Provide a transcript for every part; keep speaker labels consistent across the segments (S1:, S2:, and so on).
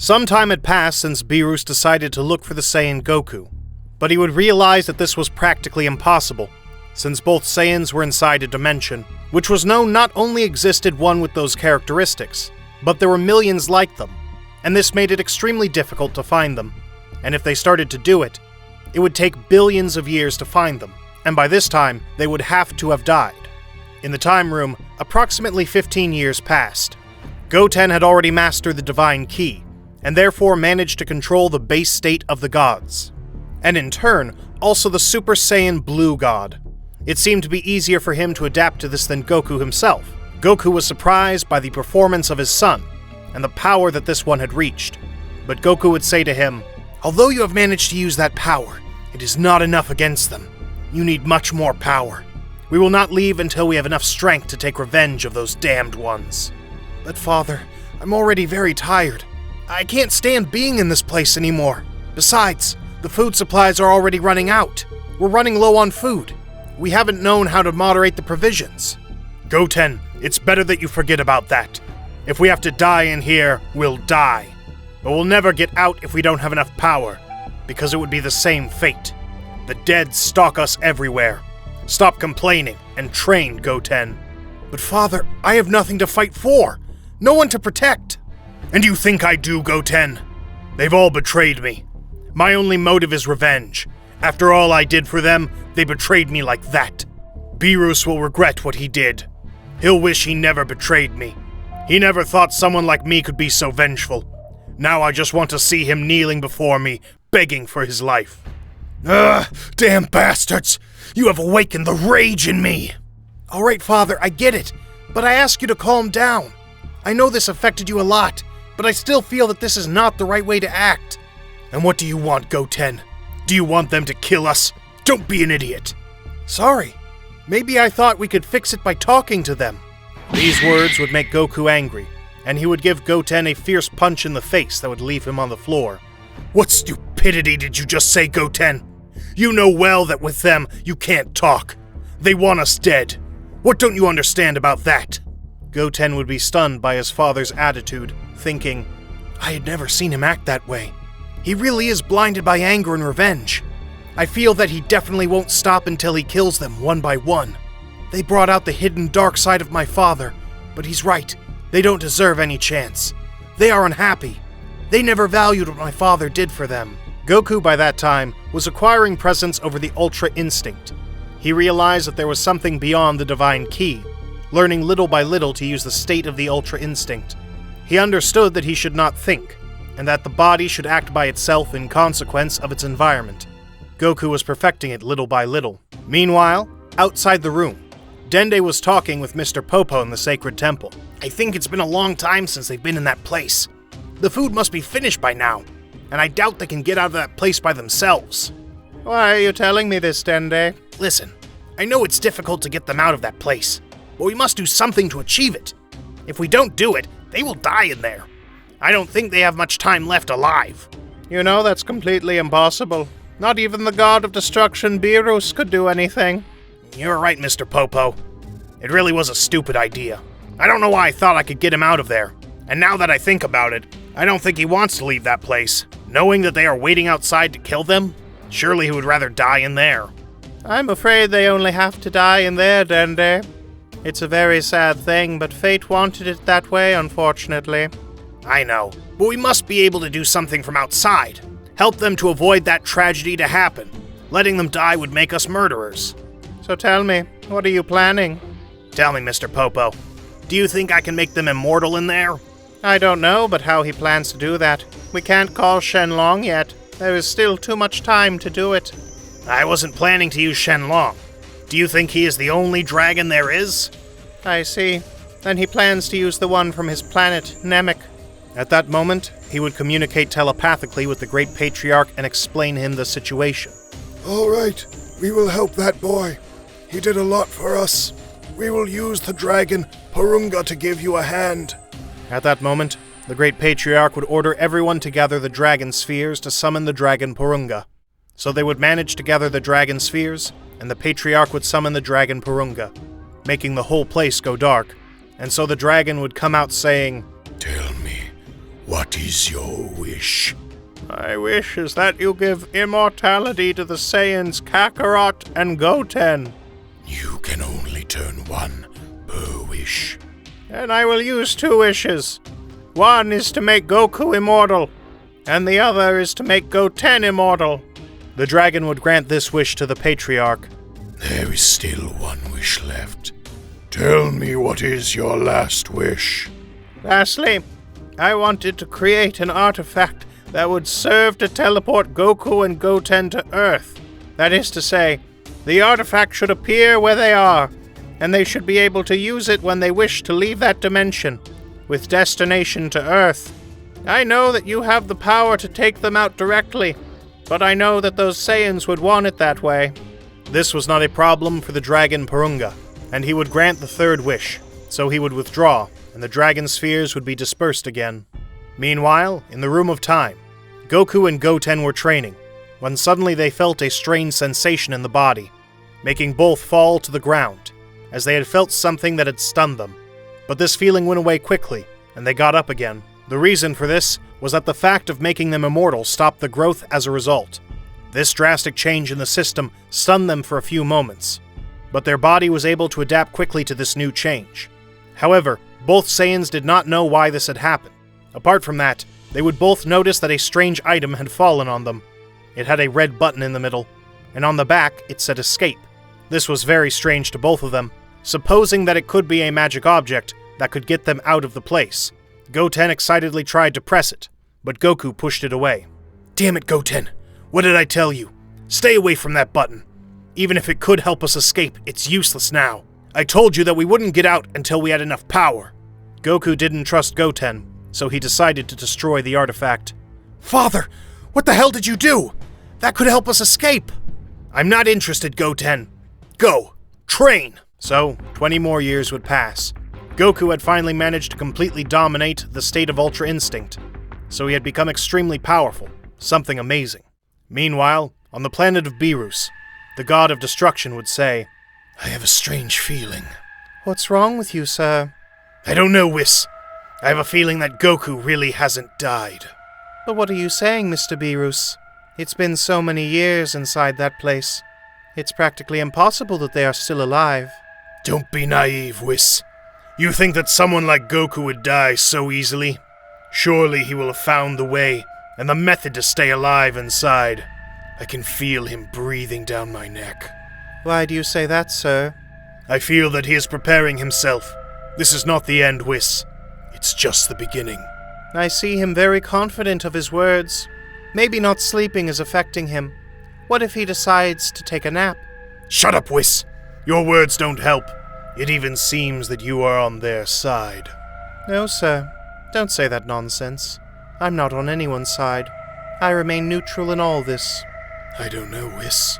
S1: Some time had passed since Beerus decided to look for the Saiyan Goku, but he would realize that this was practically impossible, since both Saiyans were inside a dimension, which was known not only existed one with those characteristics, but there were millions like them, and this made it extremely difficult to find them, and if they started to do it, it would take billions of years to find them, and by this time, they would have to have died. In the time room, approximately 15 years passed. Goten had already mastered the Divine Key, and therefore managed to control the base state of the gods, and in turn, also the Super Saiyan Blue God. It seemed to be easier for him to adapt to this than Goku himself. Goku was surprised by the performance of his son, and the power that this one had reached. But Goku would say to him, "Although you have managed to use that power, it is not enough against them. You need much more power. We will not leave until we have enough strength to take revenge of those damned ones." "But Father, I'm already very tired. I can't stand being in this place anymore. Besides, the food supplies are already running out. We're running low on food. We haven't known how to moderate the provisions." "Goten, it's better that you forget about that. If we have to die in here, we'll die. But we'll never get out if we don't have enough power, because it would be the same fate. The dead stalk us everywhere. Stop complaining and train, Goten." "But Father, I have nothing to fight for. No one to protect." "And you think I do, Goten? They've all betrayed me. My only motive is revenge. After all I did for them, they betrayed me like that. Beerus will regret what he did. He'll wish he never betrayed me. He never thought someone like me could be so vengeful. Now I just want to see him kneeling before me, begging for his life." "Ugh, damn bastards! You have awakened the rage in me!" "All right, Father, I get it, but I ask you to calm down. I know this affected you a lot, but I still feel that this is not the right way to act." "And what do you want, Goten? Do you want them to kill us? Don't be an idiot." "Sorry. Maybe I thought we could fix it by talking to them." These words would make Goku angry, and he would give Goten a fierce punch in the face that would leave him on the floor. "What stupidity did you just say, Goten? You know well that with them, you can't talk. They want us dead. What don't you understand about that?" Goten would be stunned by his father's attitude, thinking, "I had never seen him act that way. He really is blinded by anger and revenge. I feel that he definitely won't stop until he kills them one by one. They brought out the hidden dark side of my father, but he's right. They don't deserve any chance. They are unhappy. They never valued what my father did for them." Goku, by that time, was acquiring presence over the Ultra Instinct. He realized that there was something beyond the Divine Key, learning little by little to use the state of the Ultra Instinct. He understood that he should not think, and that the body should act by itself in consequence of its environment. Goku was perfecting it little by little. Meanwhile, outside the room, Dende was talking with Mr. Popo in the Sacred Temple. "I think it's been a long time since they've been in that place. The food must be finished by now, and I doubt they can get out of that place by themselves." "Why are you telling me this, Dende?" "Listen, I know it's difficult to get them out of that place, but we must do something to achieve it. If we don't do it, they will die in there. I don't think they have much time left alive." "You know that's completely impossible. Not even the god of destruction, Beerus, could do anything." "You're right, Mr. Popo. It really was a stupid idea. I don't know why I thought I could get him out of there. And now that I think about it, I don't think he wants to leave that place. Knowing that they are waiting outside to kill them, surely he would rather die in there." "I'm afraid they only have to die in there, Dende. It's a very sad thing, but fate wanted it that way, unfortunately." "I know, but we must be able to do something from outside. Help them to avoid that tragedy to happen. Letting them die would make us murderers." "So tell me, what are you planning?" "Tell me, Mr. Popo, do you think I can make them immortal in there?" "I don't know, but how he plans to do that. We can't call Shenlong yet. There is still too much time to do it." "I wasn't planning to use Shenlong. Do you think he is the only dragon there is?" "I see. Then he plans to use the one from his planet, Namek." At that moment, he would communicate telepathically with the Great Patriarch and explain him the situation.
S2: "All right, we will help that boy. He did a lot for us. We will use the dragon Purunga to give you a hand."
S1: At that moment, the Great Patriarch would order everyone to gather the dragon spheres to summon the dragon Purunga. So they would manage to gather the dragon spheres, and the Patriarch would summon the dragon Purunga, making the whole place go dark. And so the dragon would come out saying,
S2: "Tell me, What is your wish?
S1: My wish is that you give immortality to the Saiyans Kakarot and Goten.
S2: You can only turn one per wish.
S1: And I will use 2 wishes. One is to make Goku immortal, and the other is to make Goten immortal. The dragon would grant this wish to the patriarch.
S2: There is still one wish left. Tell me what is your last wish.
S1: Lastly, I wanted to create an artifact that would serve to teleport Goku and Goten to Earth. That is to say, the artifact should appear where they are, and they should be able to use it when they wish to leave that dimension, with destination to Earth. I know that you have the power to take them out directly, but I know that those Saiyans would want it that way. This was not a problem for the dragon Purunga, and he would grant the 3rd wish, so he would withdraw, and the dragon spheres would be dispersed again. Meanwhile, in the Room of Time, Goku and Goten were training, when suddenly they felt a strange sensation in the body, making both fall to the ground, as they had felt something that had stunned them. But this feeling went away quickly, and they got up again. The reason for this was that the fact of making them immortal stopped the growth as a result. This drastic change in the system stunned them for a few moments, but their body was able to adapt quickly to this new change. However, both Saiyans did not know why this had happened. Apart from that, they would both notice that a strange item had fallen on them. It had a red button in the middle, and on the back it said escape. This was very strange to both of them, supposing that it could be a magic object that could get them out of the place. Goten excitedly tried to press it, but Goku pushed it away. Damn it, Goten! What did I tell you? Stay away from that button. Even if it could help us escape, it's useless now. I told you that we wouldn't get out until we had enough power. Goku didn't trust Goten, so he decided to destroy the artifact. Father, what the hell did you do? That could help us escape. I'm not interested, Goten. Go, train. So, 20 more years would pass. Goku had finally managed to completely dominate the state of Ultra Instinct, so he had become extremely powerful, something amazing. Meanwhile, on the planet of Beerus, the god of destruction would say, I have a strange feeling. What's wrong with you, sir? I don't know, Whis. I have a feeling that Goku really hasn't died. But what are you saying, Mr. Beerus? It's been so many years inside that place. It's practically impossible that they are still alive. Don't be naive, Whis. You think that someone like Goku would die so easily? Surely he will have found the way and the method to stay alive inside. I can feel him breathing down my neck. Why do you say that, sir? I feel that he is preparing himself. This is not the end, Whis. It's just the beginning. I see him very confident of his words. Maybe not sleeping is affecting him. What if he decides to take a nap? Shut up, Whis. Your words don't help. It even seems that you are on their side. No, sir. Don't say that nonsense. I'm not on anyone's side. I remain neutral in all this. I don't know, Whis.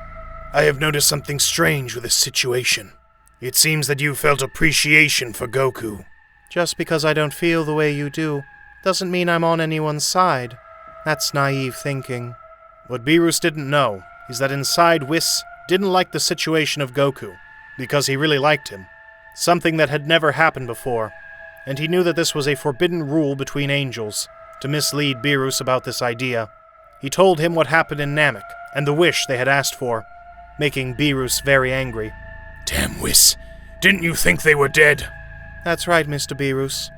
S1: I have noticed something strange with this situation. It seems that you felt appreciation for Goku. Just because I don't feel the way you do, doesn't mean I'm on anyone's side. That's naive thinking. What Beerus didn't know is that inside Whis didn't like the situation of Goku, because he really liked him. Something that had never happened before, and he knew that this was a forbidden rule between angels, to mislead Beerus about this idea. He told him what happened in Namek, and the wish they had asked for, making Beerus very angry. Damn, Whis. Didn't you think they were dead? That's right, Mr. Beerus.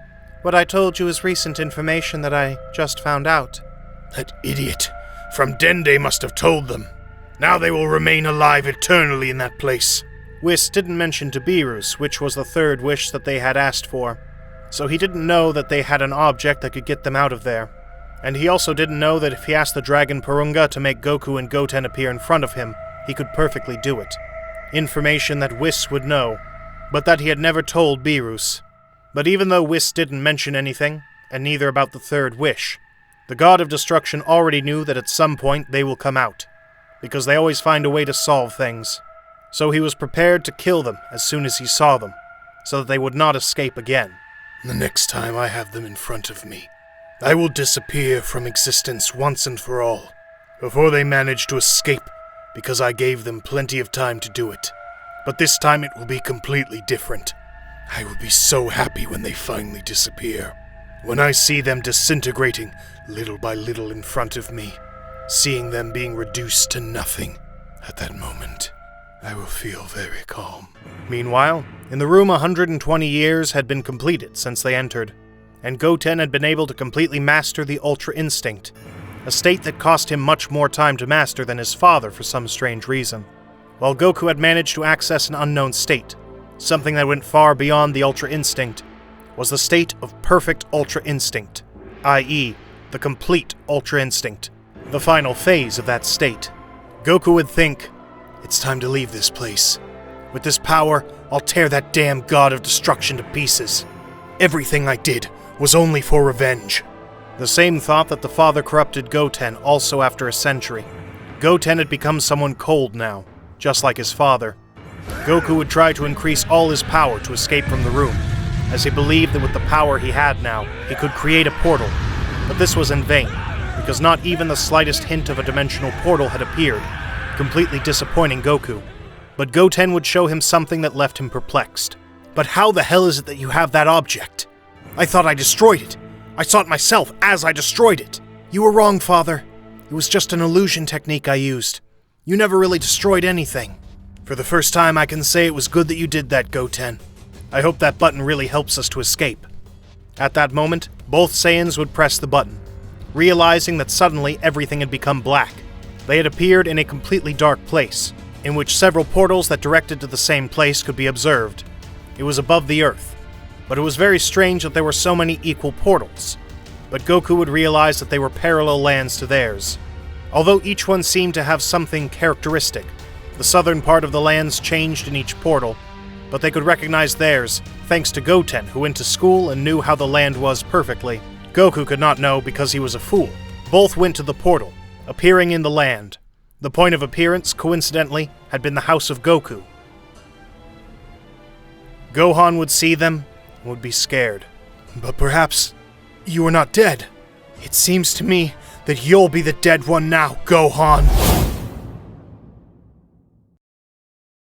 S1: What I told you is recent information that I just found out. That idiot from Dende must have told them. Now they will remain alive eternally in that place. Whis didn't mention to Beerus which was the 3rd wish that they had asked for, so he didn't know that they had an object that could get them out of there. And he also didn't know that if he asked the dragon Purunga to make Goku and Goten appear in front of him, he could perfectly do it. Information that Whis would know, but that he had never told Beerus. But even though Whis didn't mention anything, and neither about the 3rd wish, the god of destruction already knew that at some point they will come out, because they always find a way to solve things. So he was prepared to kill them as soon as he saw them, so that they would not escape again. The next time I have them in front of me, I will disappear from existence once and for all, before they manage to escape, because I gave them plenty of time to do it. But this time it will be completely different. I will be so happy when they finally disappear. When I see them disintegrating little by little in front of me, seeing them being reduced to nothing, at that moment, I will feel very calm. Meanwhile, in the room 120 years had been completed since they entered, and Goten had been able to completely master the Ultra Instinct, a state that cost him much more time to master than his father for some strange reason. While Goku had managed to access an unknown state, something that went far beyond the Ultra Instinct, was the state of perfect Ultra Instinct, i.e., the complete Ultra Instinct, the final phase of that state. Goku would think, it's time to leave this place. With this power, I'll tear that damn god of destruction to pieces. Everything I did was only for revenge. The same thought that the father corrupted Goten also after a century. Goten had become someone cold now, just like his father. Goku would try to increase all his power to escape from the room, as he believed that with the power he had now, he could create a portal. But this was in vain, because not even the slightest hint of a dimensional portal had appeared, completely disappointing Goku. But Goten would show him something that left him perplexed. But how the hell is it that you have that object? I thought I destroyed it. I saw it myself as I destroyed it. You were wrong, Father. It was just an illusion technique I used. You never really destroyed anything. For the first time, I can say it was good that you did that, Goten. I hope that button really helps us to escape. At that moment, both Saiyans would press the button, realizing that suddenly everything had become black. They had appeared in a completely dark place, in which several portals that directed to the same place could be observed. It was above the earth, but it was very strange that there were so many equal portals. But Goku would realize that they were parallel lands to theirs. Although each one seemed to have something characteristic, the southern part of the lands changed in each portal, but they could recognize theirs, thanks to Goten, who went to school and knew how the land was perfectly. Goku could not know because he was a fool. Both went to the portal, appearing in the land. The point of appearance, coincidentally, had been the house of Goku. Gohan would see them and would be scared. But perhaps you are not dead. It seems to me that you'll be the dead one now, Gohan.